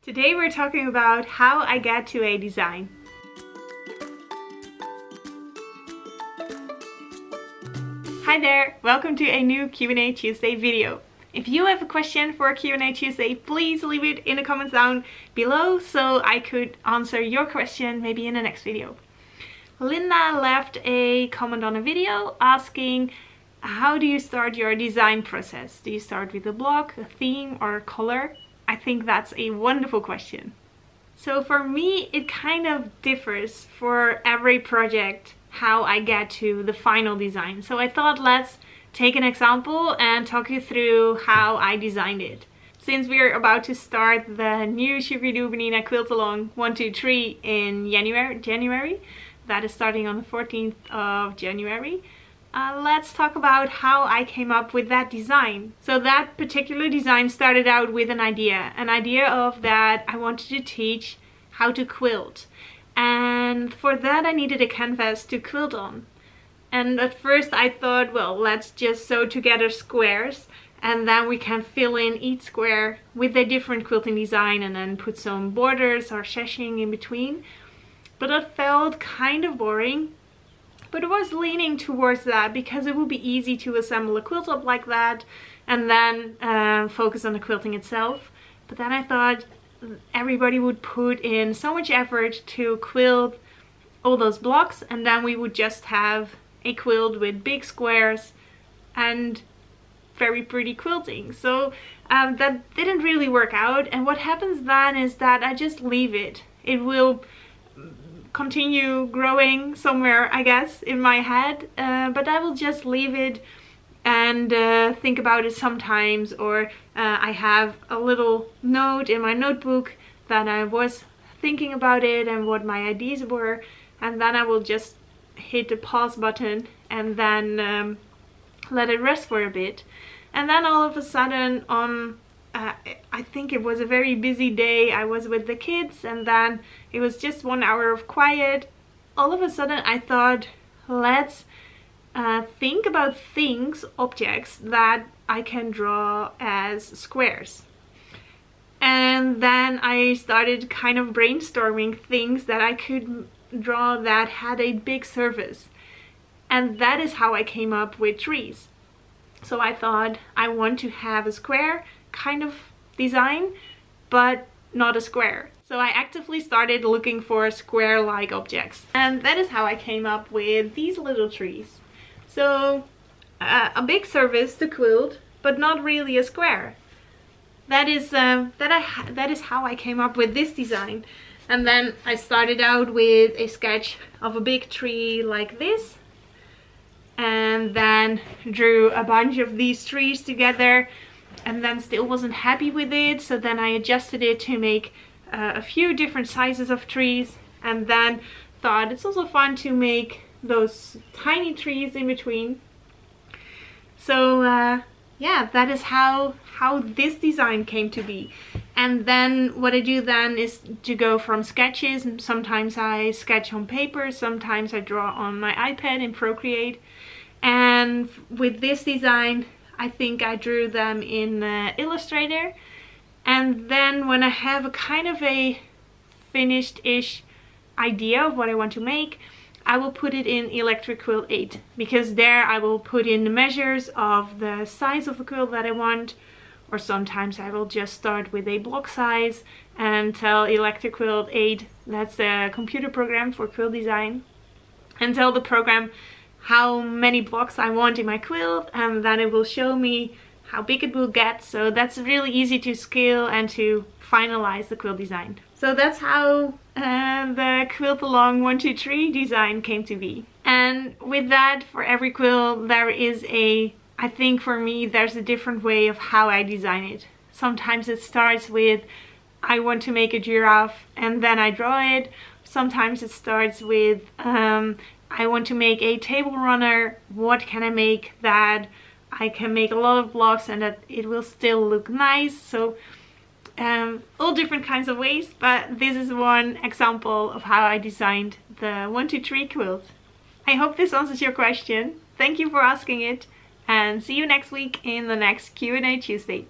Today we're talking about how I get to a design. Hi there, welcome to a new Q&A Tuesday video. If you have a question for Q&A Tuesday, please leave it in the comments down below so I could answer your question maybe in the next video. Linda left a comment on a video asking, how do you start your design process? Do you start with a block, a theme, or a color? I think that's a wonderful question. So for me, it kind of differs for every project how I get to the final design. So I thought let's take an example and talk you through how I designed it. Since we're about to start the new Sugaridoo Bernina Quilt along 1, 2, 3 in January, that is starting on the 14th of January. Let's talk about how I came up with that design. So that particular design started out with an idea of that I wanted to teach how to quilt. And for that I needed a canvas to quilt on. And at first I thought, well, let's just sew together squares and then we can fill in each square with a different quilting design and then put some borders or sashing in between. But it felt kind of boring. But I was leaning towards that because it would be easy to assemble a quilt up like that and then focus on the quilting itself. But then I thought everybody would put in so much effort to quilt all those blocks and then we would just have a quilt with big squares and very pretty quilting. So that didn't really work out, and what happens then is that I just leave it. It will continue growing somewhere, I guess, in my head, but I will just leave it and think about it sometimes, or I have a little note in my notebook that I was thinking about it and what my ideas were, and then I will just hit the pause button and then let it rest for a bit. And then all of a sudden I think it was a very busy day. I was with the kids and then it was just 1 hour of quiet. All of a sudden I thought, let's think about things, objects that I can draw as squares. And then I started kind of brainstorming things that I could draw that had a big surface. And that is how I came up with trees. So I thought I want to have a square kind of design, but not a square. So I actively started looking for square-like objects. And that is how I came up with these little trees. So a big surface to quilt, but not really a square. That is how I came up with this design. And then I started out with a sketch of a big tree like this. And then drew a bunch of these trees together and then still wasn't happy with it, so then I adjusted it to make a few different sizes of trees, and then thought it's also fun to make those tiny trees in between. So yeah, that is how this design came to be. And then what I do then is to go from sketches. Sometimes I sketch on paper, sometimes I draw on my iPad in Procreate. And with this design, I think I drew them in Illustrator. And then when I have a kind of a finished-ish idea of what I want to make, I will put it in Electric Quilt 8. Because there I will put in the measures of the size of the quilt that I want. Or sometimes I will just start with a block size and tell Electric Quilt 8, that's a computer program for quilt design, and tell the program how many blocks I want in my quilt, and then it will show me how big it will get. So that's really easy to scale and to finalize the quilt design. So that's how the quilt along 1, 2, 3 design came to be. And with that, for every quilt there is I think for me there's a different way of how I design it. Sometimes it starts with I want to make a giraffe and then I draw it. Sometimes it starts with I want to make a table runner. What can I make that I can make a lot of blocks and that it will still look nice? So all different kinds of ways, but this is one example of how I designed the 1, 2, 3 quilt. I hope this answers your question. Thank you for asking it, and see you next week in the next Q&A Tuesday.